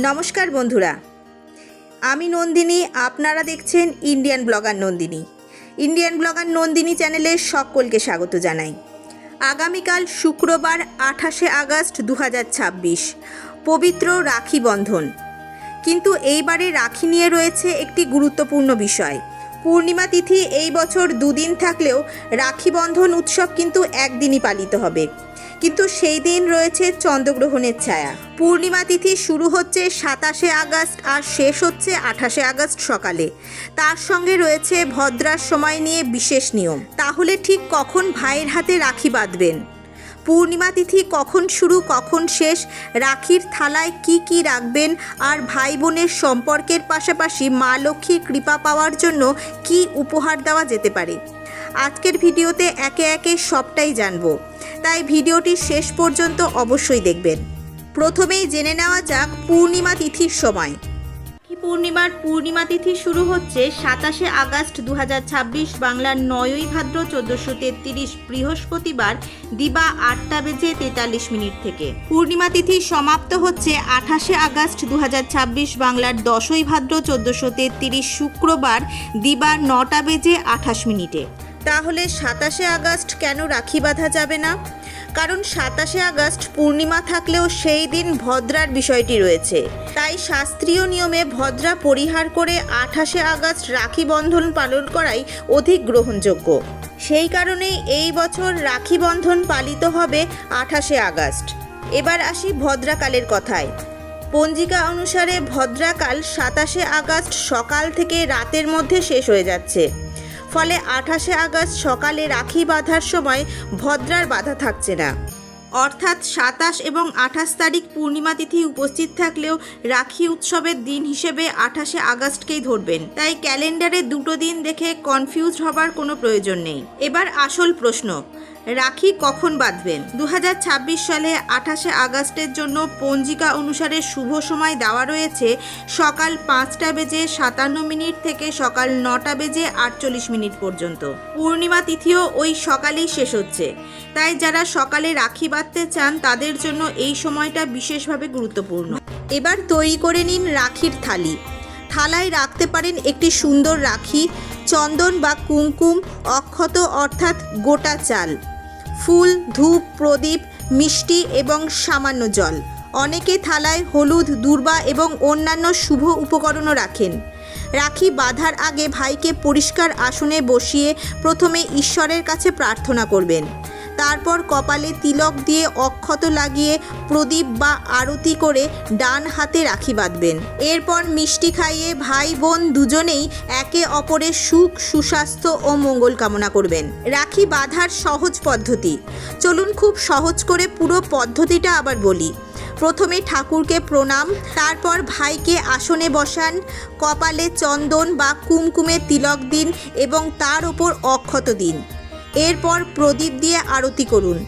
নমস্কার বন্ধুরা, আমি নন্দিনী। আপনারা দেখছেন Indian blogger Nandini. Indian blogger Nandini চ্যানেলে সকলকে স্বাগত জানাই। আগামীকাল শুক্রবার 28শে আগস্ট 2026 পবিত্র রাখি বন্ধন। কিন্তু এইবারে রাখি নিয়ে রয়েছে একটি গুরুত্বপূর্ণ বিষয়। পূর্ণিমা তিথি এই বছর দুদিন থাকলেও রাখি বন্ধন উৎসব কিন্তু একদিনই পালিত হবে। কিন্তু সেই দিন রয়েছে চন্দ্রগ্রহণের ছায়া। পূর্ণিমা তিথি শুরু হচ্ছে 27শে আগস্ট আর শেষ হচ্ছে 28শে আগস্ট সকালে। তার সঙ্গে রয়েছে ভদ্রার সময় নিয়ে বিশেষ নিয়ম। তাহলে ঠিক কখন ভাইয়ের হাতে রাখি বাঁধবেন, পূর্ণিমা তিথি কখন শুরু কখন শেষ, রাখির থালায় কি কি রাখবেন, আর ভাই বোনের সম্পর্কের পাশাপাশি মা লক্ষ্মীর কৃপা পাওয়ার জন্য কি উপহার দেওয়া যেতে পারে, আজকের ভিডিওতে একে একে সবটাই জানবো। তাই ভিডিওটি শেষ পর্যন্ত অবশ্যই দেখবেন। প্রথমেই জেনে নেওয়া যাক পূর্ণিমা তিথির সময়। পূর্ণিমার পূর্ণিমা তিথি শুরু হচ্ছে 27শে আগস্ট 2026 বাংলার 9ই ভাদ্র 1433 বৃহস্পতিবার দিবা 8:43 থেকে। পূর্ণিমা তিথি সমাপ্ত হচ্ছে 28শে আগস্ট 2026 বাংলার 10ই ভাদ্র 1433 শুক্রবার দিবা 9:28। তাহলে 27শে আগস্ট কেন রাখি বাঁধা যাবে না? কারণ 27শে আগস্ট পূর্ণিমা থাকলেও সেই দিন ভদ্রার বিষয়টি রয়েছে। তাই শাস্ত্রীয় নিয়মে ভদ্রা পরিহার করে 28শে আগস্ট রাখি বন্ধন পালন করাই অধিক গ্রহণযোগ্য। সেই কারণেই এই বছর রাখি বন্ধন পালিত হবে 28শে আগস্ট। এবার আসি ভদ্রাকালের কথায়। পঞ্জিকা অনুসারে ভদ্রাকাল 27শে আগস্ট সকাল থেকে রাতের মধ্যে শেষ হয়ে যাচ্ছে। ফলে 28শে আগস্ট সকালে রাখি বাঁধার সময় ভদ্রার বাধা থাকছে না। অর্থাৎ 27 এবং 28 তারিখ পূর্ণিমা তিথি উপস্থিত থাকলেও রাখি উৎসবের দিন হিসেবে 28শে আগস্টকেই ধরবেন। তাই ক্যালেন্ডারে দুটো দিন দেখে কনফিউজ হবার কোনো প্রয়োজন নেই। এবার আসল প্রশ্ন, রাখি কখন বাঁধবেন? 2026 সালে 28শে আগস্টের জন্য পঞ্জিকা অনুসারে শুভ সময় দেওয়া রয়েছে সকাল 5:57 থেকে সকাল 9:48 পর্যন্ত। পূর্ণিমা তিথিও ওই সকালেই শেষ হচ্ছে। তাই যারা সকালে রাখি বাঁধতে চান তাদের জন্য এই সময়টা বিশেষভাবে গুরুত্বপূর্ণ। এবার তৈরি করে নিন রাখির থালি। থালায় রাখতে পারেন একটি সুন্দর রাখি, চন্দন বা কুমকুম, অক্ষত অর্থাৎ গোটা চাল, ফুল, ধূপ, প্রদীপ, মিষ্টি এবং সামান্য জল। অনেকে থালায় হলুদ, দূর্বা এবং অন্যান্য শুভ উপকরণও রাখেন। রাখি বাঁধার আগে ভাইকে পরিষ্কার আসনে বসিয়ে প্রথমে ঈশ্বরের কাছে প্রার্থনা করবেন। তারপর কপালে তিলক দিয়ে অক্ষত লাগিয়ে প্রদীপ বা আরতি করে ডান হাতে রাখি বাঁধবেন। এরপর মিষ্টি খাইয়ে ভাই বোন দুজনেই একে অপরের সুখ, সুস্বাস্থ্য ও মঙ্গল কামনা করবেন। রাখি বাঁধার সহজ পদ্ধতি। চলুন খুব সহজ করে পুরো পদ্ধতিটা আবার বলি। প্রথমে ঠাকুরকে প্রণাম, তারপর ভাইকে আসনে বসান, কপালে চন্দন বা কুমকুমে তিলক দিন এবং তার ওপর অক্ষত দিন। এরপর প্রদীপ দিয়ে আরতি করুন।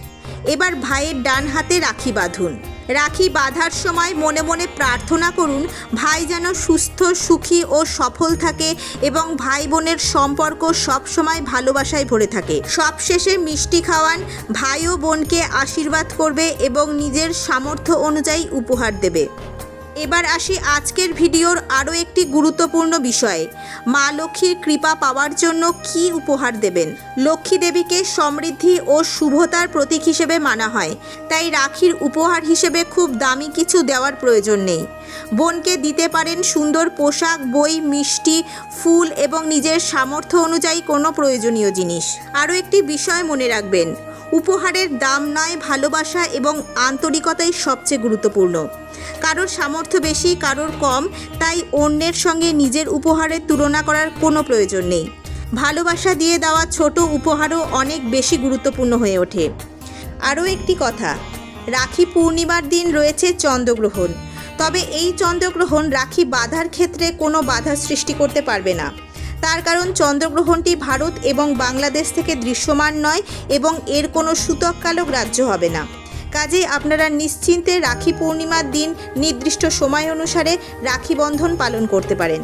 এবার ভাইয়ের ডান হাতে রাখি বাঁধুন। রাখি বাঁধার সময় মনে মনে প্রার্থনা করুন ভাই যেন সুস্থ, সুখী ও সফল থাকে এবং ভাই বোনের সম্পর্ক সবসময় ভালোবাসায় ভরে থাকে। সবশেষে মিষ্টি খাওয়ান। ভাই ও বোনকে আশীর্বাদ করবে এবং নিজের সামর্থ্য অনুযায়ী উপহার দেবে। এবার আসি আজকের ভিডিওর আরও একটি গুরুত্বপূর্ণ বিষয়ে। মা লক্ষ্মীর কৃপা পাওয়ার জন্য কি উপহার দেবেন? লক্ষ্মী দেবীকে সমৃদ্ধি ও শুভতার প্রতীক হিসেবে মানা হয়। তাই রাখির উপহার হিসেবে খুব দামি কিছু দেওয়ার প্রয়োজন নেই। বোনকে দিতে পারেন সুন্দর পোশাক, বই, মিষ্টি, ফুল এবং নিজের সামর্থ্য অনুযায়ী কোনো প্রয়োজনীয় জিনিস। আরও একটি বিষয় মনে রাখবেন, উপহারের দাম নয়, ভালোবাসা এবং আন্তরিকতাই সবচেয়ে গুরুত্বপূর্ণ। কারোর সামর্থ্য বেশি, কারোর কম, তাই অন্যের সঙ্গে নিজের উপহারের তুলনা করার কোনো প্রয়োজন নেই। ভালোবাসা দিয়ে দেওয়া ছোট উপহারও অনেক বেশি গুরুত্বপূর্ণ হয়ে ওঠে। আরও একটি কথা, রাখি পূর্ণিমার দিন রয়েছে চন্দ্রগ্রহণ। তবে এই চন্দ্রগ্রহণ রাখি বাঁধার ক্ষেত্রে কোনো বাধা সৃষ্টি করতে পারবে না। তার কারণ চন্দ্রগ্রহণটি ভারত এবং বাংলাদেশ থেকে দৃশ্যমান নয় এবং এর কোনো সূতককালও গ্রাহ্য হবে না। কাজেই আপনারা নিশ্চিন্তে রাখি পূর্ণিমার দিন নির্দিষ্ট সময় অনুসারে রাখি বন্ধন পালন করতে পারেন।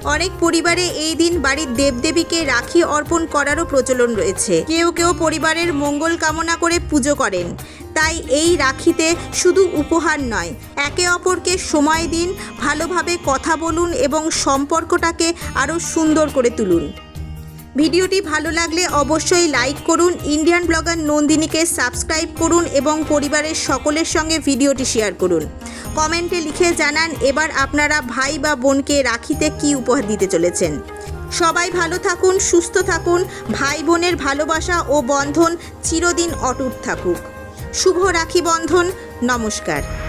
অনেক পরিবারে এই দিন বাড়ির দেবদেবীকে রাখি অর্পণ করারও প্রচলন রয়েছে। কেউ কেউ পরিবারের মঙ্গল কামনা করে পুজো করেন। তাই এই রাখিতে শুধু উপহার নয়, একে অপরকে সময় দিন, ভালোভাবে কথা বলুন এবং সম্পর্কটাকে আরও সুন্দর করে তুলুন। ভিডিওটি ভালো লাগলে অবশ্যই লাইক করুন, ইন্ডিয়ান ব্লগার নন্দিনীকে সাবস্ক্রাইব করুন এবং পরিবারের সকলের সঙ্গে ভিডিওটি শেয়ার করুন। কমেন্টে লিখে জানান এবার আপনারা ভাই বা বোনকে রাখিতে কী উপহার দিতে চলেছেন। সবাই ভালো থাকুন, সুস্থ থাকুন, ভাই বোনের ভালোবাসা ও বন্ধন চিরদিন অটুট থাকুক। শুভ রাখি বন্ধন। নমস্কার।